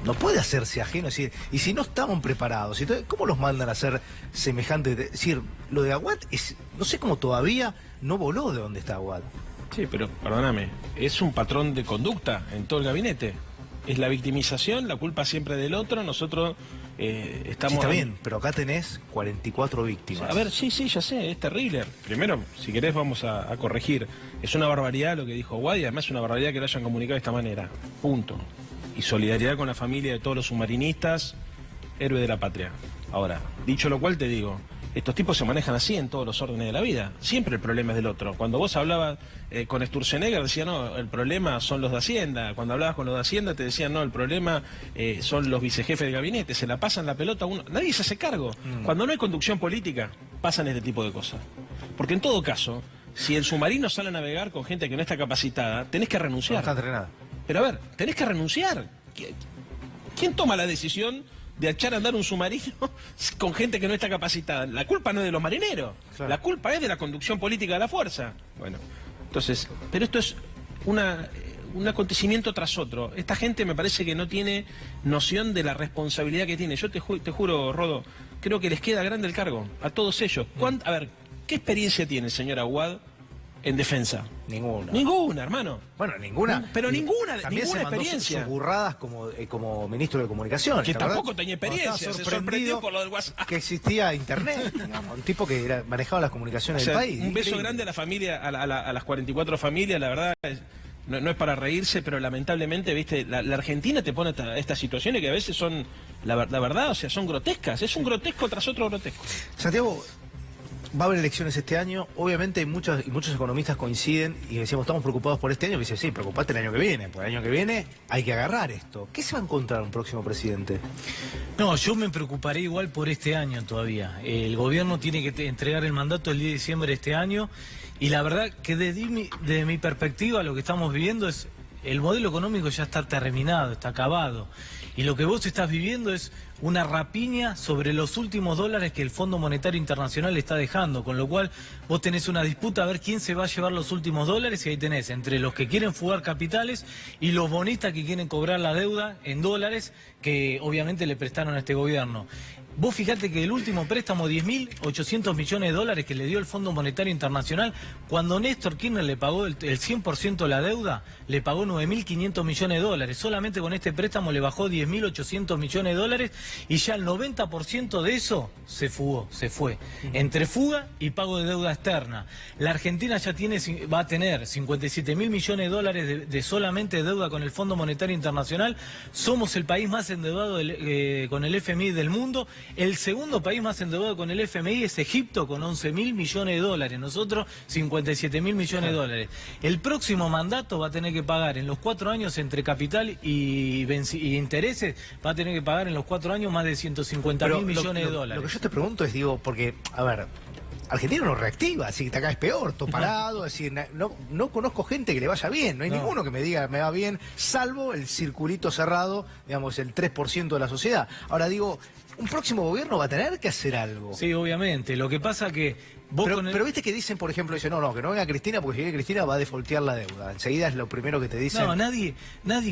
no puede hacerse ajeno, es decir, y si no estaban preparados, ¿cómo los mandan a hacer semejante? Es decir, lo de Aguad es, no sé cómo todavía no voló de dónde está Aguad. Sí, pero perdóname, es un patrón de conducta en todo el gabinete. Es la victimización, la culpa siempre del otro, nosotros estamos... Sí, está bien, pero acá tenés 44 víctimas. A ver, sí, ya sé, es terrible. Primero, si querés vamos a corregir. Es una barbaridad lo que dijo Aguad y además es una barbaridad que lo hayan comunicado de esta manera. Punto. Y solidaridad con la familia de todos los submarinistas, héroe de la patria. Ahora, dicho lo cual te digo, estos tipos se manejan así en todos los órdenes de la vida. Siempre el problema es del otro. Cuando vos hablabas con Sturzenegger decía, no, el problema son los de Hacienda. Cuando hablabas con los de Hacienda te decían, no, el problema son los vicejefes de gabinete. Se la pasan la pelota a uno. Nadie se hace cargo. Cuando no hay conducción política, pasan este tipo de cosas. Porque en todo caso, si el submarino sale a navegar con gente que no está capacitada, tenés que renunciar. No está entrenada. Pero a ver, tenés que renunciar. ¿Quién toma la decisión de echar a andar un submarino con gente que no está capacitada? La culpa no es de los marineros, claro. La culpa es de la conducción política de la fuerza. Bueno, entonces, pero esto es un acontecimiento tras otro. Esta gente me parece que no tiene noción de la responsabilidad que tiene. Yo te juro, Rodo, creo que les queda grande el cargo a todos ellos. A ver, ¿qué experiencia tiene el señor Aguad en defensa? Ninguna, hermano. Bueno, ninguna. Pero ninguna también ninguna se mandó experiencia. Sus burradas como ministro de Comunicaciones. Que tampoco tenía experiencia, se sorprendió por lo del WhatsApp. Que existía internet, digamos, un tipo que manejaba las comunicaciones del país. Un beso grande a la familia, a las 44 familias, la verdad no es para reírse, pero lamentablemente, viste, la Argentina te pone estas situaciones que a veces son, la verdad, o sea, son grotescas. Es un grotesco tras otro grotesco. Santiago, va a haber elecciones este año, obviamente muchos economistas coinciden y decíamos, estamos preocupados por este año, y dice, sí, preocupate el año que viene, porque el año que viene hay que agarrar esto. ¿Qué se va a encontrar un próximo presidente? No, yo me preocuparé igual por este año todavía. El gobierno tiene que entregar el mandato el 10 de diciembre de este año, y la verdad que desde mi perspectiva lo que estamos viviendo es, el modelo económico ya está terminado, está acabado, y lo que vos estás viviendo es una rapiña sobre los últimos dólares que el Fondo Monetario Internacional está dejando, con lo cual vos tenés una disputa a ver quién se va a llevar los últimos dólares, y ahí tenés entre los que quieren fugar capitales y los bonistas que quieren cobrar la deuda en dólares que obviamente le prestaron a este gobierno. Vos fijate que el último préstamo, 10.800 millones de dólares que le dio el Fondo Monetario Internacional, cuando Néstor Kirchner le pagó el 100% de la deuda, le pagó 9.500 millones de dólares. Solamente con este préstamo le bajó 10.800 millones de dólares y ya el 90% de eso se fue. Entre fuga y pago de deuda externa. La Argentina ya va a tener 57.000 millones de dólares de solamente deuda con el Fondo Monetario Internacional. Somos el país más endeudado con el FMI del mundo. El segundo país más endeudado con el FMI es Egipto, con 11.000 millones de dólares. Nosotros, 57.000 millones de dólares. El próximo mandato va a tener que pagar en los 4 años entre capital y intereses, va a tener que pagar en los 4 años más de 150.000 millones de dólares. Lo que yo te pregunto es, digo, porque, a ver, Argentina no reactiva, así que acá es peor, todo parado, es decir, no conozco gente que le vaya bien, no hay ninguno que me diga me va bien, salvo el circulito cerrado, digamos, el 3% de la sociedad. Ahora digo, un próximo gobierno va a tener que hacer algo. Sí, obviamente, lo que pasa que... Pero viste que dicen, por ejemplo, dicen, no, que no venga Cristina, porque si viene Cristina va a defoltear la deuda. Enseguida es lo primero que te dicen. No, nadie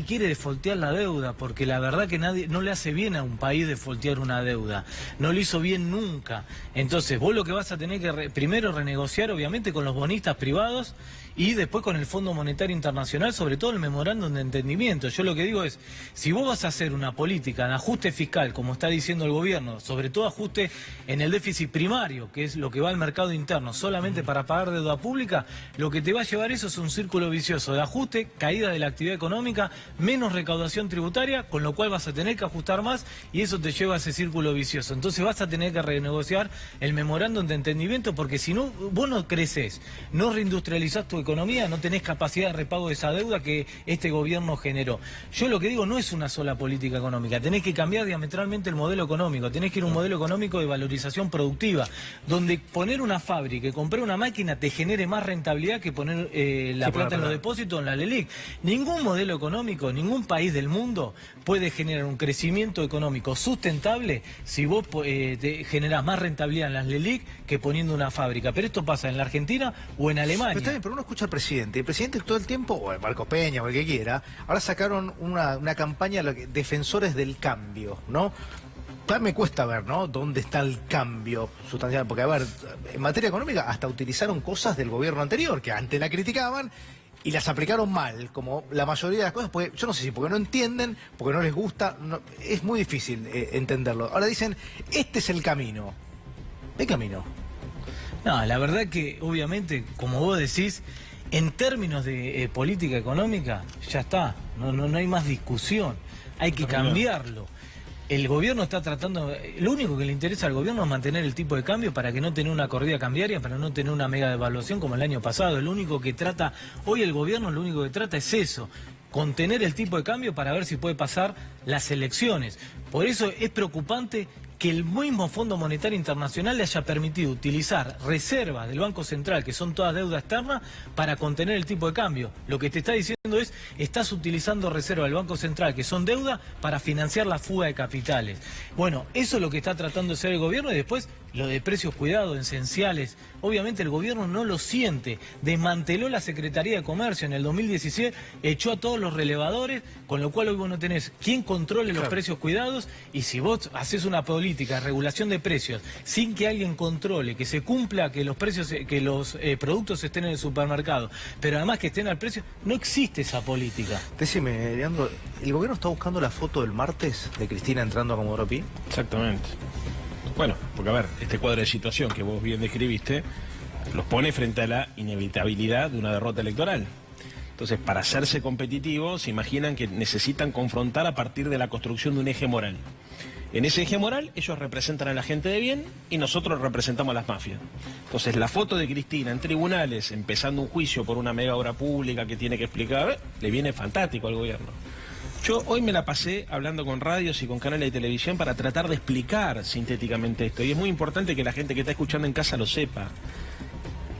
quiere defoltear la deuda, porque la verdad que no le hace bien a un país defoltear una deuda. No le hizo bien nunca. Entonces, vos lo que vas a tener que primero renegociar, obviamente, con los bonistas privados y después con el Fondo Monetario Internacional, sobre todo el memorándum de entendimiento. Yo lo que digo es, si vos vas a hacer una política de ajuste fiscal, como está diciendo el gobierno, sobre todo ajuste en el déficit primario, que es lo que va al mercado interno, solamente para pagar deuda pública, lo que te va a llevar eso es un círculo vicioso de ajuste, caída de la actividad económica, menos recaudación tributaria, con lo cual vas a tener que ajustar más y eso te lleva a ese círculo vicioso. Entonces vas a tener que renegociar el memorándum de entendimiento, porque si no, vos no creces, no reindustrializás tu economía, no tenés capacidad de repago de esa deuda que este gobierno generó. Yo lo que digo no es una sola política económica, tenés que cambiar diametralmente el modelo económico, tenés que ir a un modelo económico de valorización productiva, donde poner una fábrica y comprar una máquina te genere más rentabilidad que poner la plata en los depósitos en la LELIQ. Ningún modelo económico, ningún país del mundo puede generar un crecimiento económico sustentable si vos te generás más rentabilidad en las LELIQ que poniendo una fábrica. Pero esto pasa en la Argentina o en Alemania. Pero está bien, pero uno escucha al presidente, y el presidente todo el tiempo, o el Marcos Peña o el que quiera, ahora sacaron una campaña defensores del cambio, ¿no? Me cuesta ver, ¿no?, dónde está el cambio sustancial, porque, a ver, en materia económica hasta utilizaron cosas del gobierno anterior, que antes la criticaban, y las aplicaron mal, como la mayoría de las cosas, porque yo no sé si porque no entienden, porque no les gusta, es muy difícil entenderlo. Ahora dicen, este es el camino. ¿Qué camino? No, la verdad que, obviamente, como vos decís, en términos de política económica, ya está, no hay más discusión, hay que cambiarlo. El gobierno está tratando, lo único que le interesa al gobierno es mantener el tipo de cambio para que no tener una corrida cambiaria, para no tener una mega devaluación como el año pasado. Lo único que trata, hoy el gobierno lo único que trata es eso, contener el tipo de cambio para ver si puede pasar las elecciones. Por eso es preocupante que el mismo Fondo Monetario Internacional le haya permitido utilizar reservas del Banco Central, que son todas deuda externa, para contener el tipo de cambio. Lo que te está diciendo es, estás utilizando reservas del Banco Central, que son deuda, para financiar la fuga de capitales. Bueno, eso es lo que está tratando de hacer el gobierno, y después lo de precios cuidados, esenciales. Obviamente el gobierno no lo siente. Desmanteló la Secretaría de Comercio en el 2017, echó a todos los relevadores, con lo cual hoy vos no tenés quien controle los precios cuidados, y si vos haces una política de regulación de precios sin que alguien controle, que se cumpla, que los precios, que los productos estén en el supermercado, pero además que estén al precio, no existe esa política. Decime, Leandro, ¿el gobierno está buscando la foto del martes de Cristina entrando a Comodoro Pi? Exactamente. Bueno, porque a ver, este cuadro de situación que vos bien describiste los pone frente a la inevitabilidad de una derrota electoral. Entonces, para hacerse competitivos, se imaginan que necesitan confrontar a partir de la construcción de un eje moral. En ese eje moral, ellos representan a la gente de bien y nosotros representamos a las mafias. Entonces, la foto de Cristina en tribunales, empezando un juicio por una mega obra pública que tiene que explicar, le viene fantástico al gobierno. Yo hoy me la pasé hablando con radios y con canales de televisión para tratar de explicar sintéticamente esto. Y es muy importante que la gente que está escuchando en casa lo sepa.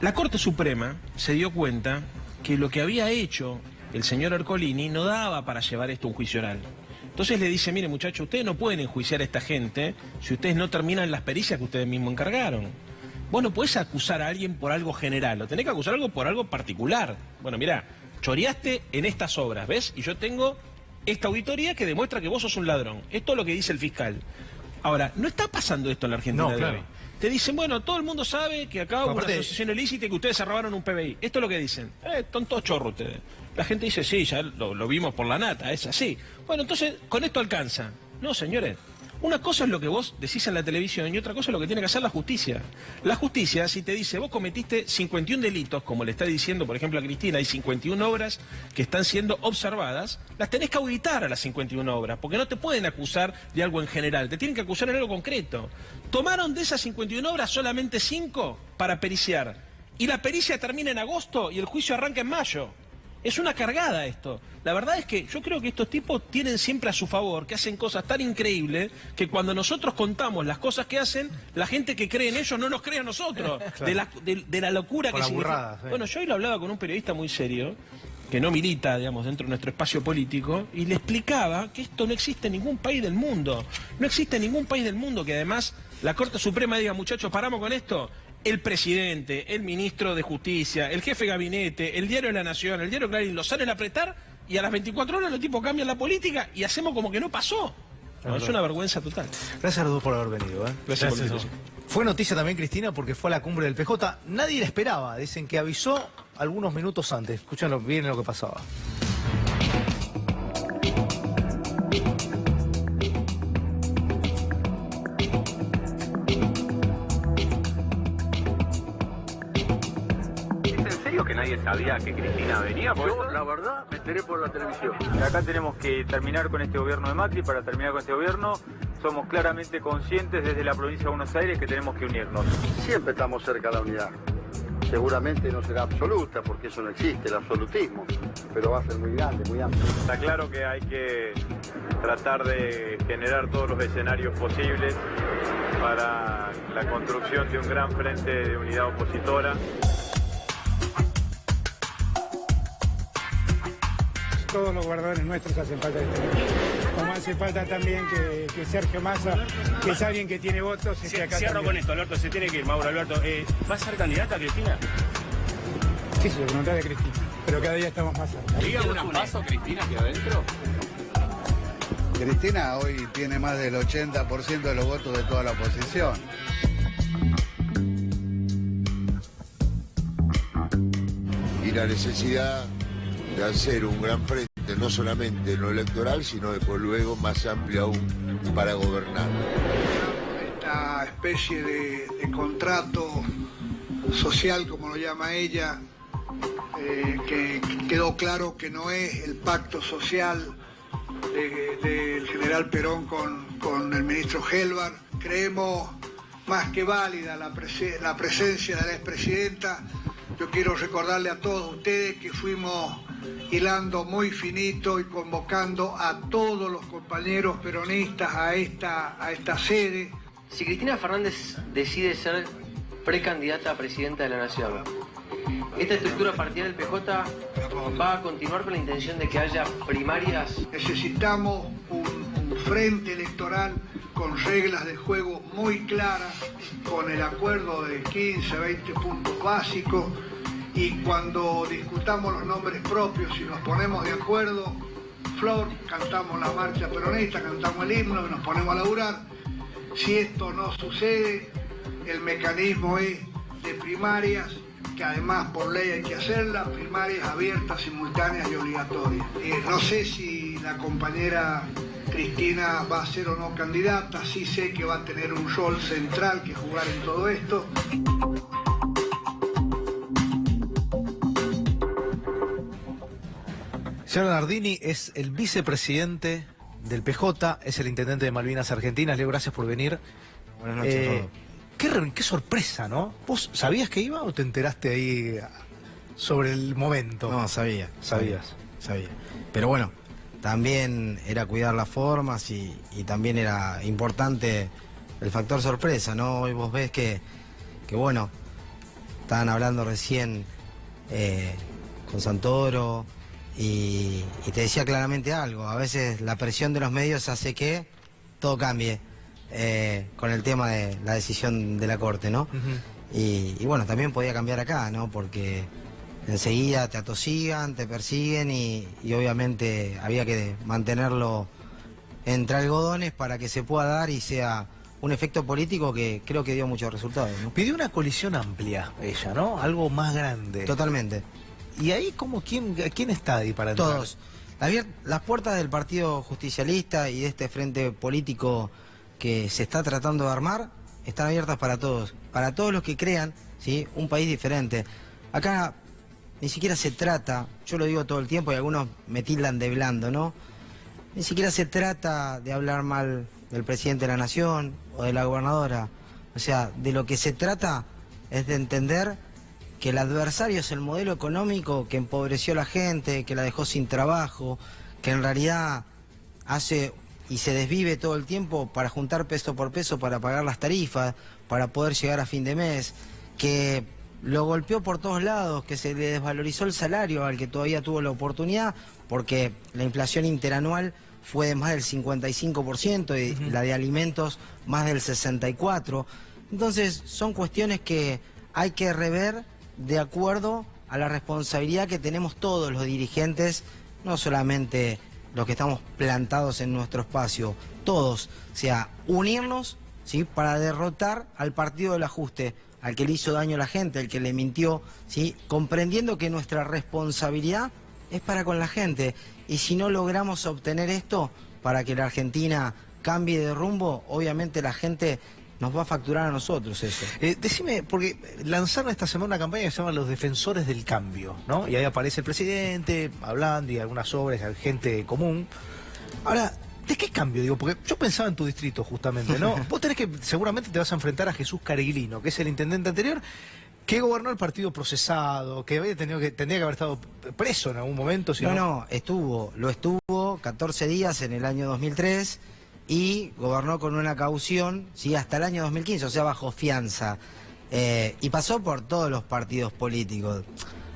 La Corte Suprema se dio cuenta que lo que había hecho el señor Ercolini no daba para llevar esto a un juicio oral. Entonces le dice, mire muchachos, ustedes no pueden enjuiciar a esta gente si ustedes no terminan las pericias que ustedes mismos encargaron. Vos no podés acusar a alguien por algo general, lo tenés que acusar algo por algo particular. Bueno, mirá, choreaste en estas obras, ¿ves? Y yo tengo esta auditoría que demuestra que vos sos un ladrón. Esto es lo que dice el fiscal. Ahora, no está pasando esto en la Argentina de hoy. Te dicen, bueno, todo el mundo sabe que acá hubo una asociación ilícita y que ustedes se robaron un PBI. Esto es lo que dicen. Están todos chorros ustedes. La gente dice, sí, ya lo vimos por la nata, es así. Bueno, entonces, con esto alcanza. No, señores. Una cosa es lo que vos decís en la televisión y otra cosa es lo que tiene que hacer la justicia. La justicia, si te dice, vos cometiste 51 delitos, como le está diciendo, por ejemplo, a Cristina, hay 51 obras que están siendo observadas, las tenés que auditar a las 51 obras, porque no te pueden acusar de algo en general, te tienen que acusar en algo concreto. Tomaron de esas 51 obras solamente 5 para periciar, y la pericia termina en agosto y el juicio arranca en mayo. Es una cargada esto. La verdad es que yo creo que estos tipos tienen siempre a su favor, que hacen cosas tan increíbles, que cuando nosotros contamos las cosas que hacen, la gente que cree en ellos no nos cree a nosotros, claro. de la locura que significa. Bueno, yo hoy lo hablaba con un periodista muy serio, que no milita, digamos, dentro de nuestro espacio político, y le explicaba que esto no existe en ningún país del mundo. No existe en ningún país del mundo que además la Corte Suprema diga, muchachos, paramos con esto. El presidente, el ministro de Justicia, el jefe de gabinete, el diario de la Nación, el diario Clarín, lo salen a apretar y a las 24 horas los tipos cambian la política y hacemos como que no pasó. No, es una vergüenza total. Gracias a los dos por haber venido. Gracias por la invitación. Fue noticia también, Cristina, porque fue a la cumbre del PJ. Nadie la esperaba. Dicen que avisó algunos minutos antes. Escuchen bien lo que pasaba. nadie sabía que Cristina venía. Yo, la verdad, me enteré por la televisión. Y acá tenemos que terminar con este gobierno de Macri. Para terminar con este gobierno, somos claramente conscientes desde la provincia de Buenos Aires que tenemos que unirnos. Siempre estamos cerca de la unidad. Seguramente no será absoluta, porque eso no existe, el absolutismo, pero va a ser muy grande, muy amplio. Está claro que hay que tratar de generar todos los escenarios posibles para la construcción de un gran frente de unidad opositora. Todos los guardadones nuestros hacen falta de tener. Como hace falta también que Sergio Massa, que es alguien que tiene votos, esté acá. Cierro con esto, Alberto, se tiene que ir, Mauro, Alberto. ¿Va a ser candidata Cristina? Sí, se lo pregunté de Cristina, pero cada día estamos más cerca. ¿Diga alguna paso Cristina aquí adentro? Cristina hoy tiene más del 80% de los votos de toda la oposición. Y la necesidad de hacer un gran frente, no solamente en lo electoral, sino después luego más amplio aún para gobernar. Esta especie de contrato social, como lo llama ella, que quedó claro que no es el pacto social del general Perón con el ministro Helvar. Creemos más que válida la presencia de la expresidenta. Yo quiero recordarle a todos ustedes que fuimos hilando muy finito y convocando a todos los compañeros peronistas a esta sede. Si Cristina Fernández decide ser precandidata a presidenta de la Nación, ¿esta estructura partidaria del PJ va a continuar con la intención de que haya primarias? Necesitamos un frente electoral con reglas de juego muy claras, con el acuerdo de 15, 20 puntos básicos, y cuando discutamos los nombres propios y nos ponemos de acuerdo, Flor, cantamos la marcha peronista, cantamos el himno y nos ponemos a laburar. Si esto no sucede, el mecanismo es de primarias, que además por ley hay que hacerlas, primarias abiertas, simultáneas y obligatorias. No sé si la compañera Cristina va a ser o no candidata, sí sé que va a tener un rol central que jugar en todo esto. Señor Nardini es el vicepresidente del PJ, es el intendente de Malvinas Argentinas. Leo, gracias por venir. Buenas noches a todos. Qué sorpresa, ¿no? ¿Vos sabías que iba o te enteraste ahí sobre el momento? No, sabía. Sabía. Pero bueno, también era cuidar las formas y también era importante el factor sorpresa, ¿no? Hoy vos ves que bueno, estaban hablando recién con Santoro y te decía claramente algo. A veces la presión de los medios hace que todo cambie con el tema de la decisión de la Corte, ¿no? Y bueno, también podía cambiar acá, ¿no? Porque enseguida te atosigan, te persiguen y obviamente había que mantenerlo entre algodones para que se pueda dar y sea un efecto político que creo que dio muchos resultados, ¿no? Pidió una coalición amplia ella, ¿no? Algo más grande. Totalmente. ¿Y ahí quién está ahí para entrar? Todos. Las puertas del Partido Justicialista y de este frente político que se está tratando de armar están abiertas para todos los que crean, ¿sí?, un país diferente. Acá ni siquiera se trata, yo lo digo todo el tiempo y algunos me tildan de blando, ¿no? Ni siquiera se trata de hablar mal del presidente de la Nación o de la gobernadora. O sea, de lo que se trata es de entender que el adversario es el modelo económico que empobreció a la gente, que la dejó sin trabajo, que en realidad hace y se desvive todo el tiempo para juntar peso por peso para pagar las tarifas, para poder llegar a fin de mes, que lo golpeó por todos lados, que se le desvalorizó el salario al que todavía tuvo la oportunidad, porque la inflación interanual fue de más del 55% y la de alimentos más del 64%. Entonces son cuestiones que hay que rever de acuerdo a la responsabilidad que tenemos todos los dirigentes, no solamente los que estamos plantados en nuestro espacio, todos, o sea, unirnos, ¿sí?, para derrotar al partido del ajuste, al que le hizo daño a la gente, al que le mintió, ¿sí?, comprendiendo que nuestra responsabilidad es para con la gente, y si no logramos obtener esto para que la Argentina cambie de rumbo, obviamente la gente nos va a facturar a nosotros eso. Decime, porque lanzaron esta semana una campaña que se llama Los Defensores del Cambio, ¿no? Y ahí aparece el presidente hablando y algunas obras, gente común. Ahora, ¿de qué cambio? Digo, porque yo pensaba en tu distrito justamente, ¿no? Vos tenés que, seguramente te vas a enfrentar a Jesús Careguilino, que es el intendente anterior, que gobernó el partido procesado, que tendría que haber estado preso en algún momento. Si no, lo estuvo 14 días en el año 2003 y gobernó con una caución, sí, hasta el año 2015, o sea, bajo fianza. Y pasó por todos los partidos políticos.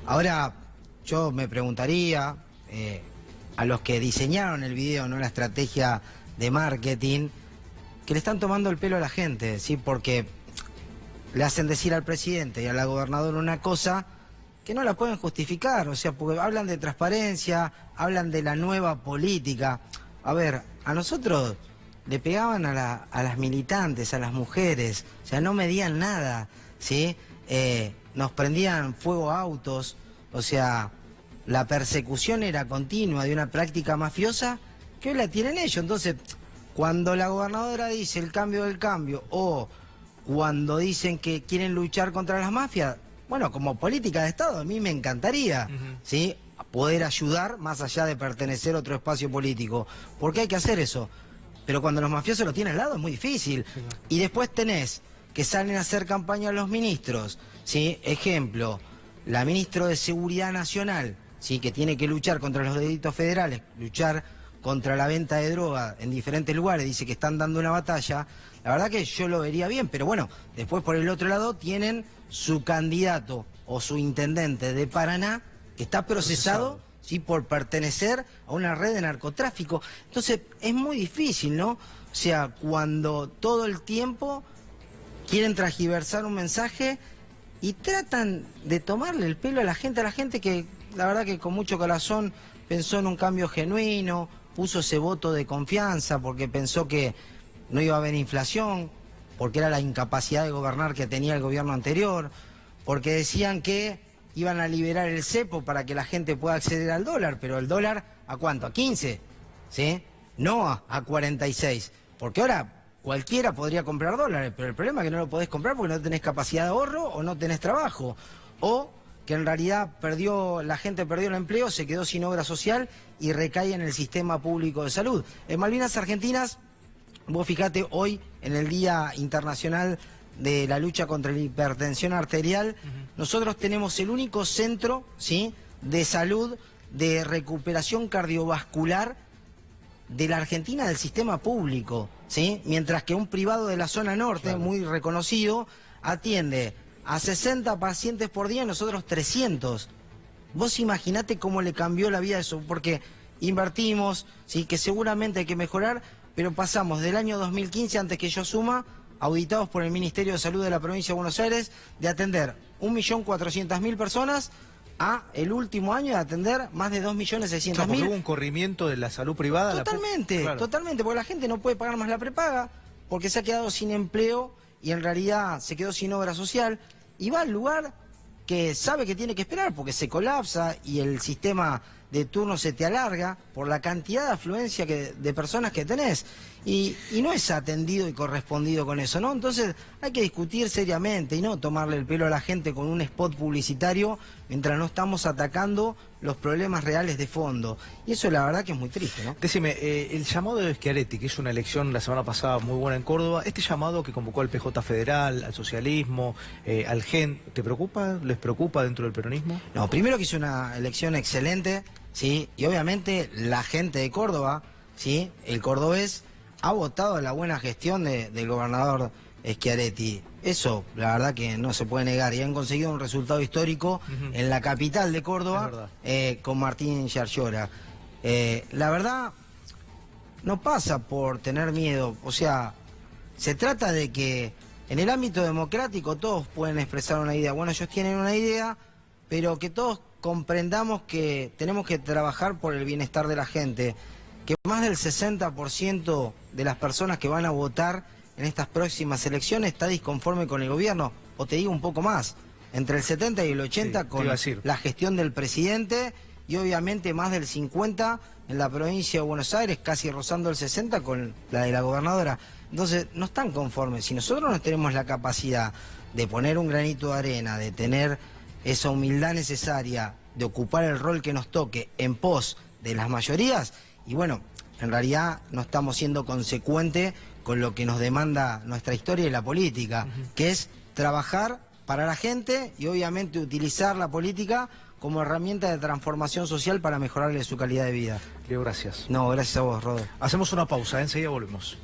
Ahora, yo me preguntaría a los que diseñaron el video, no la estrategia de marketing, que le están tomando el pelo a la gente, ¿sí? Porque le hacen decir al presidente y a la gobernadora una cosa que no la pueden justificar, o sea, porque hablan de transparencia, hablan de la nueva política. A ver, a nosotros le pegaban a las militantes, a las mujeres, o sea, no medían nada, ¿sí? Nos prendían fuego a autos, o sea, la persecución era continua de una práctica mafiosa que hoy la tienen ellos. Entonces, cuando la gobernadora dice el cambio del cambio, o cuando dicen que quieren luchar contra las mafias, bueno, como política de Estado a mí me encantaría, ¿sí? Poder ayudar más allá de pertenecer a otro espacio político, porque hay que hacer eso. Pero cuando los mafiosos lo tienen al lado es muy difícil. Y después tenés que salen a hacer campaña los ministros, ¿sí? Ejemplo, la ministra de Seguridad Nacional, ¿sí? Que tiene que luchar contra los delitos federales, luchar contra la venta de droga en diferentes lugares, dice que están dando una batalla. La verdad que yo lo vería bien, pero bueno, después por el otro lado tienen su candidato o su intendente de Paraná, que está procesado, ¿sí? Por pertenecer a una red de narcotráfico. Entonces, es muy difícil, ¿no? O sea, cuando todo el tiempo quieren transgiversar un mensaje y tratan de tomarle el pelo a la gente que, la verdad que con mucho corazón pensó en un cambio genuino, puso ese voto de confianza porque pensó que no iba a haber inflación, porque era la incapacidad de gobernar que tenía el gobierno anterior, porque decían que iban a liberar el cepo para que la gente pueda acceder al dólar, pero el dólar, ¿a cuánto? ¿A 15? ¿Sí? No a 46, porque ahora cualquiera podría comprar dólares, pero el problema es que no lo podés comprar porque no tenés capacidad de ahorro o no tenés trabajo, o que en realidad la gente perdió el empleo, se quedó sin obra social y recae en el sistema público de salud. En Malvinas Argentinas, vos fijate, hoy en el Día Internacional de la Lucha contra la Hipertensión Arterial, nosotros tenemos el único centro, ¿sí?, de salud, de recuperación cardiovascular de la Argentina del sistema público, ¿sí? Mientras que un privado de la zona norte, muy reconocido, atiende a 60 pacientes por día, nosotros 300. Vos imaginate cómo le cambió la vida a eso, porque invertimos, ¿sí?, que seguramente hay que mejorar, pero pasamos del año 2015, antes que yo asuma, auditados por el Ministerio de Salud de la Provincia de Buenos Aires, de atender 1.400.000 personas a el último año de atender más de 2.600.000. Porque hubo un corrimiento de la salud privada. Totalmente, totalmente, porque la gente no puede pagar más la prepaga, porque se ha quedado sin empleo y en realidad se quedó sin obra social, y va al lugar que sabe que tiene que esperar, porque se colapsa y el sistema de turno se te alarga por la cantidad de afluencia de personas que tenés. Y no es atendido y correspondido con eso, ¿no? Entonces hay que discutir seriamente y no tomarle el pelo a la gente con un spot publicitario mientras no estamos atacando los problemas reales de fondo. Y eso la verdad que es muy triste, ¿no? Decime, el llamado de Schiaretti, que hizo una elección la semana pasada muy buena en Córdoba, este llamado que convocó al PJ Federal, al socialismo, al GEN, ¿te preocupa? ¿Les preocupa dentro del peronismo? No, primero que hizo una elección excelente, ¿sí? Y obviamente la gente de Córdoba, ¿sí?, el cordobés, ha votado la buena gestión del gobernador Schiaretti. Eso, la verdad que no se puede negar. Y han conseguido un resultado histórico en la capital de Córdoba, con Martín Yarlora. La verdad, no pasa por tener miedo. O sea, se trata de que en el ámbito democrático todos pueden expresar una idea. Bueno, ellos tienen una idea, pero que todos comprendamos que tenemos que trabajar por el bienestar de la gente. Que más del 60% de las personas que van a votar en estas próximas elecciones está disconforme con el gobierno, o te digo un poco más, entre el 70 y el 80 con la gestión del presidente, y obviamente más del 50 en la provincia de Buenos Aires, casi rozando el 60 con la de la gobernadora. Entonces, no están conformes. Si nosotros no tenemos la capacidad de poner un granito de arena, de tener esa humildad necesaria, de ocupar el rol que nos toque en pos de las mayorías, y bueno, en realidad no estamos siendo consecuentes con lo que nos demanda nuestra historia y la política, que es trabajar para la gente y obviamente utilizar la política como herramienta de transformación social para mejorarle su calidad de vida. Leo, gracias. No, gracias a vos, Rodo. Hacemos una pausa, enseguida volvemos.